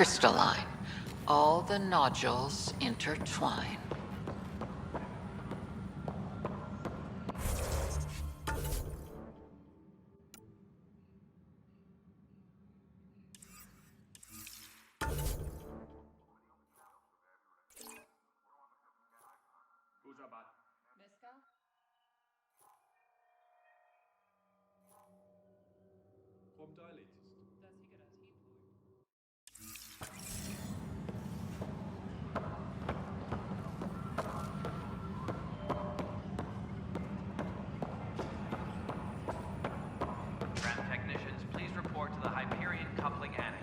crystalline. All the nodules intertwine. Technicians, please report to the Hyperion Coupling Annex.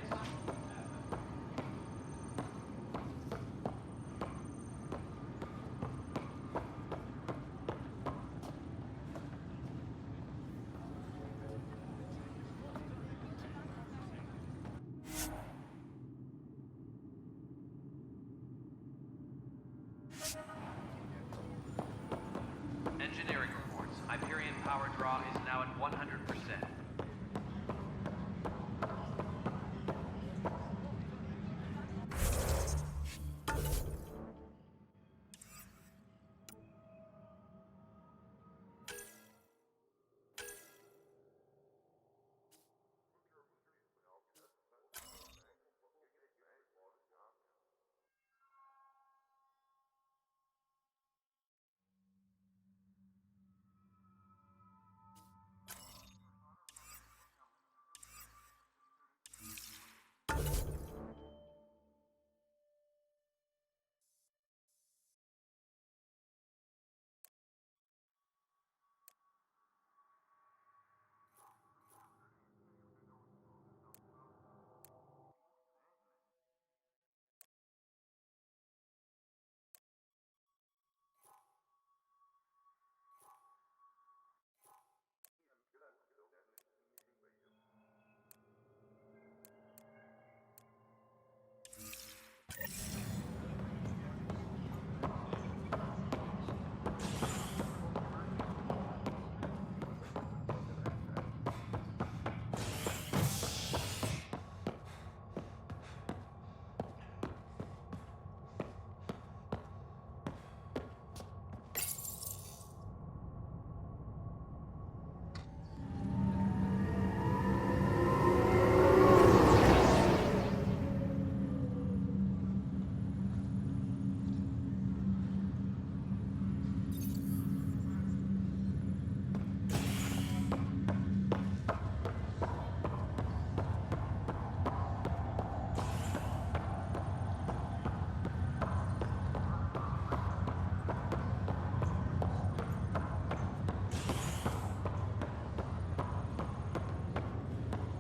Engineering reports. Hyperion power draw is now at 100%.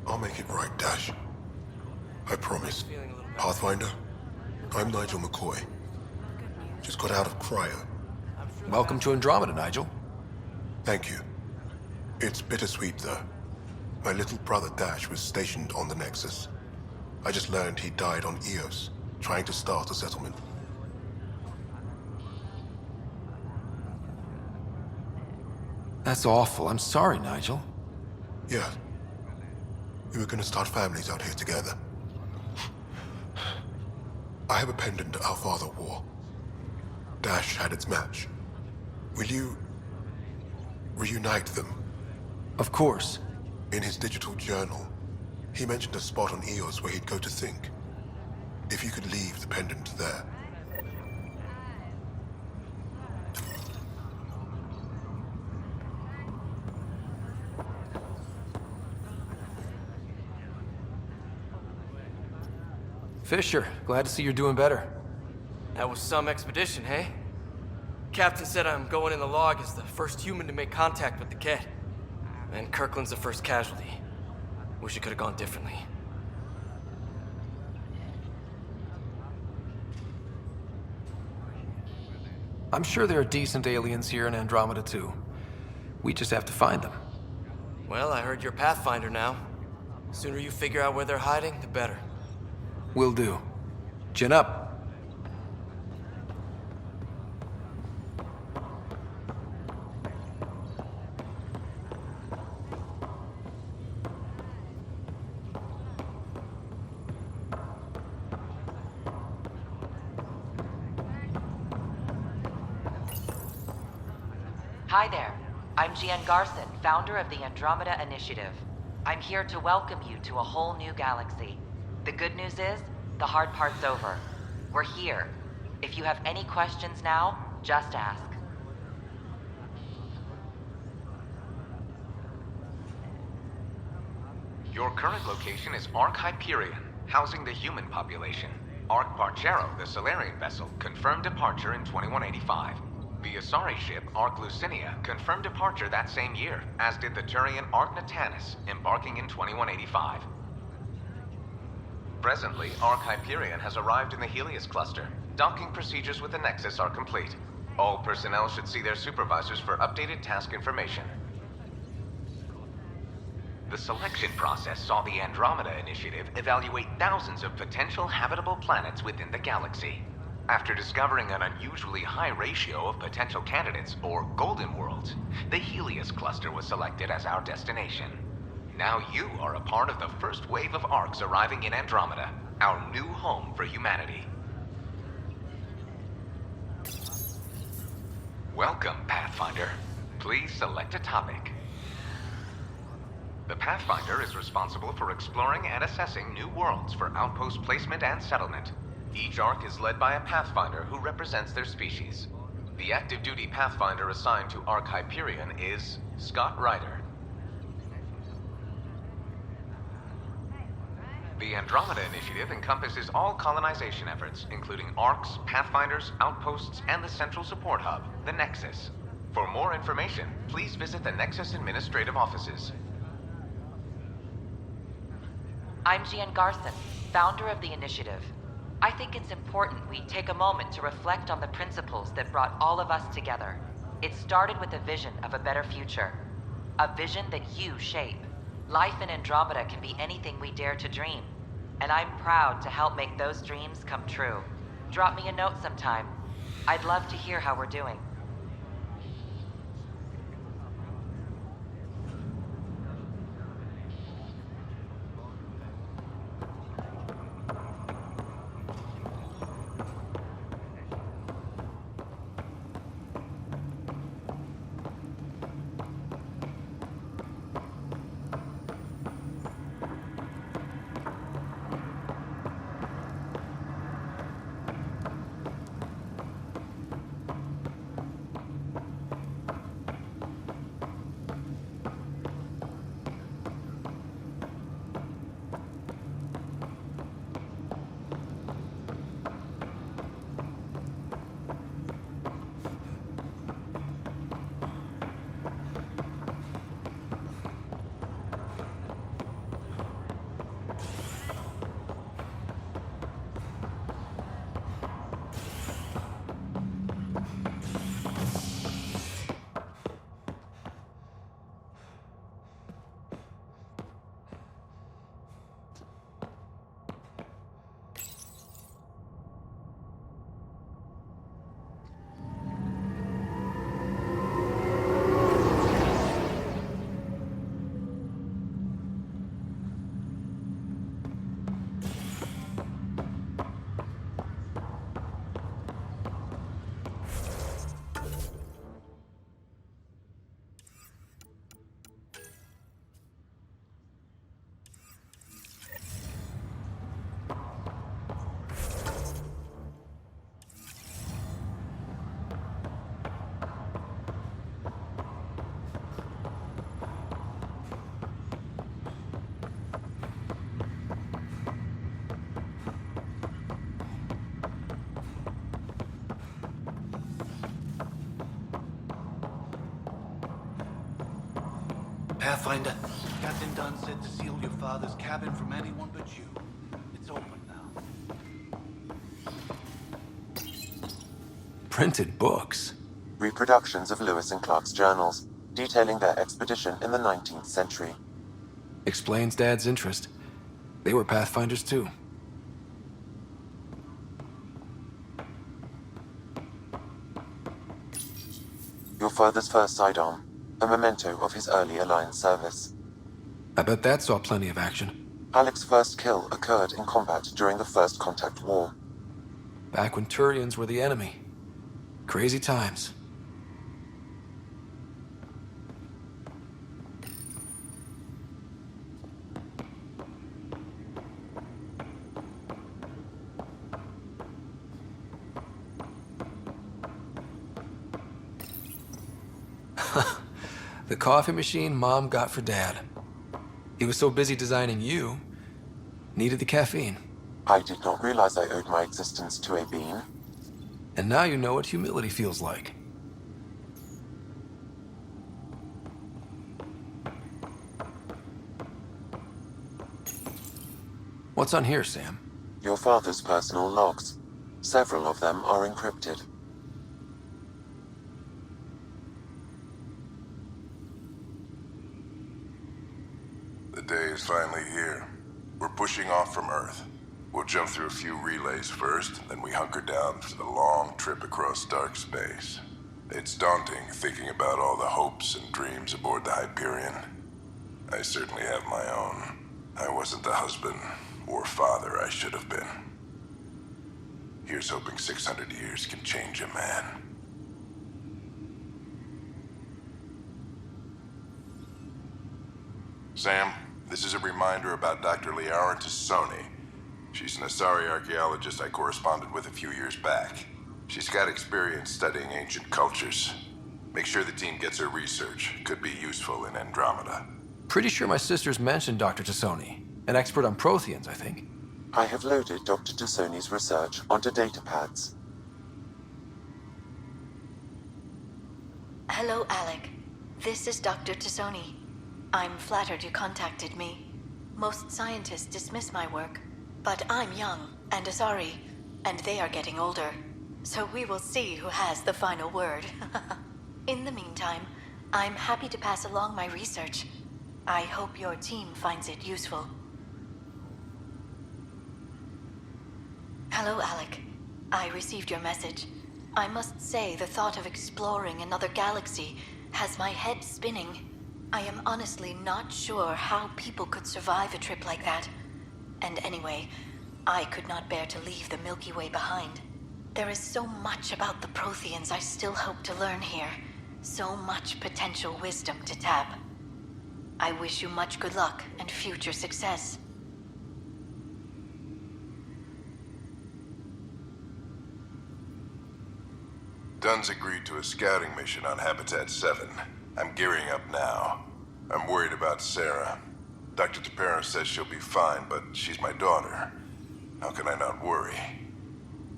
I'll make it right, Dash. I promise. Pathfinder, I'm Nigel McCoy. Just got out of cryo. Welcome to Andromeda, Nigel. Thank you. It's bittersweet, though. My little brother Dash was stationed on the Nexus. I just learned he died on Eos, trying to start a settlement. That's awful. I'm sorry, Nigel. Yeah. We were gonna start families out here together. I have a pendant our father wore. Dash had its match. Will you reunite them? Of course. In his digital journal, he mentioned a spot on Eos where he'd go to think. If you could leave the pendant there. Fisher, glad to see you're doing better. That was some expedition, hey? Captain said I'm going in the log as the first human to make contact with the Ket. And Kirkland's the first casualty. Wish it could have gone differently. I'm sure there are decent aliens here in Andromeda too. We just have to find them. Well, I heard you're Pathfinder now. Sooner you figure out where they're hiding, the better. Will do. Chin up. Hi there. I'm Gian Garson, founder of the Andromeda Initiative. I'm here to welcome you to a whole new galaxy. The good news is, the hard part's over. We're here. If you have any questions now, just ask. Your current location is Ark Hyperion, housing the human population. Ark Barchero, the Solarian vessel, confirmed departure in 2185. The Asari ship, Ark Lucinia, confirmed departure that same year, as did the Turian Ark Natanus, embarking in 2185. Presently, Ark Hyperion has arrived in the Helios cluster. Docking procedures with the Nexus are complete. All personnel should see their supervisors for updated task information. The selection process saw the Andromeda Initiative evaluate thousands of potential habitable planets within the galaxy. After discovering an unusually high ratio of potential candidates, or golden worlds, the Helios cluster was selected as our destination. Now you are a part of the first wave of Arks arriving in Andromeda, our new home for humanity. Welcome, Pathfinder. Please select a topic. The Pathfinder is responsible for exploring and assessing new worlds for outpost placement and settlement. Each Ark is led by a Pathfinder who represents their species. The active duty Pathfinder assigned to Ark Hyperion is Scott Ryder. The Andromeda Initiative encompasses all colonization efforts, including Arks, Pathfinders, outposts, and the central support hub, the Nexus. For more information, please visit the Nexus Administrative Offices. I'm Gian Garson, founder of the Initiative. I think it's important we take a moment to reflect on the principles that brought all of us together. It started with a vision of a better future. A vision that you shape. Life in Andromeda can be anything we dare to dream. And I'm proud to help make those dreams come true. Drop me a note sometime. I'd love to hear how we're doing. Pathfinder, Captain Dunn said to seal your father's cabin from anyone but you. It's open now. Printed books. Reproductions of Lewis and Clark's journals, detailing their expedition in the 19th century. Explains Dad's interest. They were Pathfinders too. Your father's first sidearm, a memento of his early Alliance service. I bet that saw plenty of action. Alec's first kill occurred in combat during the First Contact War. Back when Turians were the enemy. Crazy times. The coffee machine Mom got for Dad. He was so busy designing you, needed the caffeine. I did not realize I owed my existence to a bean. And now you know what humility feels like. What's on here, Sam? Your father's personal logs. Several of them are encrypted. The day is finally here. We're pushing off from Earth. We'll jump through a few relays first, then we hunker down for the long trip across dark space. It's daunting thinking about all the hopes and dreams aboard the Hyperion. I certainly have my own. I wasn't the husband or father I should have been. Here's hoping 600 years can change a man. Sam, this is a reminder about Dr. Liara Tassoni. She's an Asari archaeologist I corresponded with a few years back. She's got experience studying ancient cultures. Make sure the team gets her research. Could be useful in Andromeda. Pretty sure my sisters mentioned Dr. Tassoni. An expert on Protheans, I think. I have loaded Dr. Tassoni's research onto datapads. Hello, Alec. This is Dr. Tassoni. I'm flattered you contacted me. Most scientists dismiss my work, but I'm young and Asari, and they are getting older. So we will see who has the final word. In the meantime, I'm happy to pass along my research. I hope your team finds it useful. Hello, Alec. I received your message. I must say the thought of exploring another galaxy has my head spinning. I am honestly not sure how people could survive a trip like that. And anyway, I could not bear to leave the Milky Way behind. There is so much about the Protheans I still hope to learn here. So much potential wisdom to tap. I wish you much good luck and future success. Dunn's agreed to a scouting mission on Habitat 7. I'm gearing up now. I'm worried about Sarah. Dr. Tapero says she'll be fine, but she's my daughter. How can I not worry?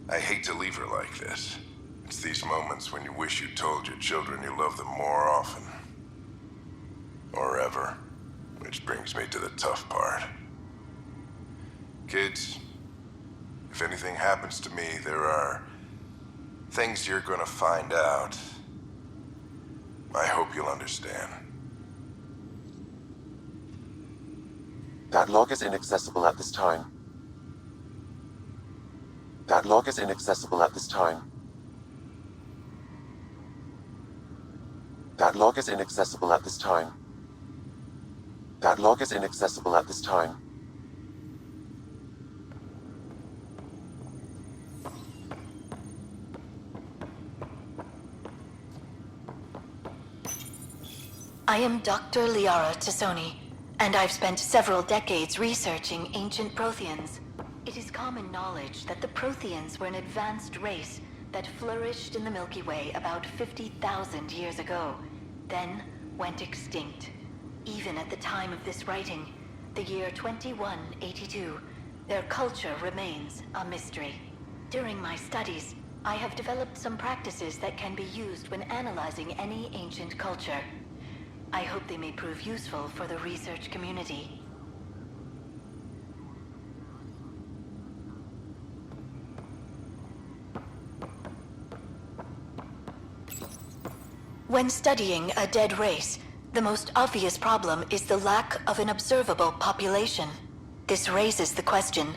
I hate to leave her like this. It's these moments when you wish you told your children you love them more often. Or ever. Which brings me to the tough part. Kids, if anything happens to me, there are things you're gonna find out. I hope you'll understand. That log is inaccessible at this time. That log is inaccessible at this time. That log is inaccessible at this time. That log is inaccessible at this time. I am Dr. Liara Tassoni, and I've spent several decades researching ancient Protheans. It is common knowledge that the Protheans were an advanced race that flourished in the Milky Way about 50,000 years ago, then went extinct. Even at the time of this writing, the year 2182, their culture remains a mystery. During my studies, I have developed some practices that can be used when analyzing any ancient culture. I hope they may prove useful for the research community. When studying a dead race, the most obvious problem is the lack of an observable population. This raises the question,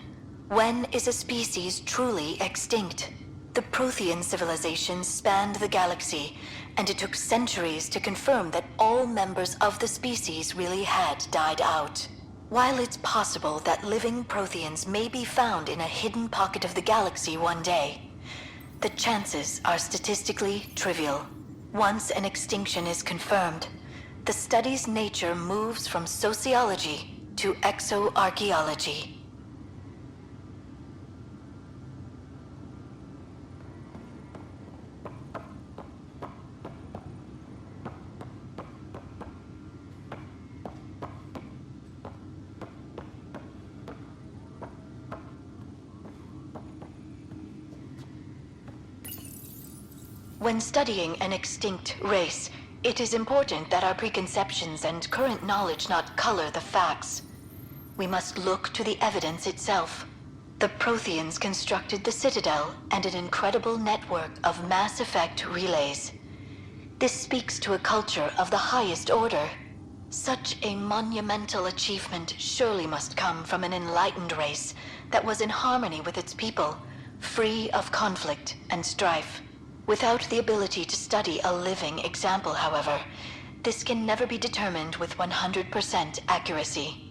when is a species truly extinct? The Prothean civilization spanned the galaxy, and it took centuries to confirm that all members of the species really had died out. While it's possible that living Protheans may be found in a hidden pocket of the galaxy one day, the chances are statistically trivial. Once an extinction is confirmed, the study's nature moves from sociology to exoarchaeology. When studying an extinct race, it is important that our preconceptions and current knowledge not color the facts. We must look to the evidence itself. The Protheans constructed the Citadel and an incredible network of mass effect relays. This speaks to a culture of the highest order. Such a monumental achievement surely must come from an enlightened race that was in harmony with its people, free of conflict and strife. Without the ability to study a living example, however, this can never be determined with 100% accuracy.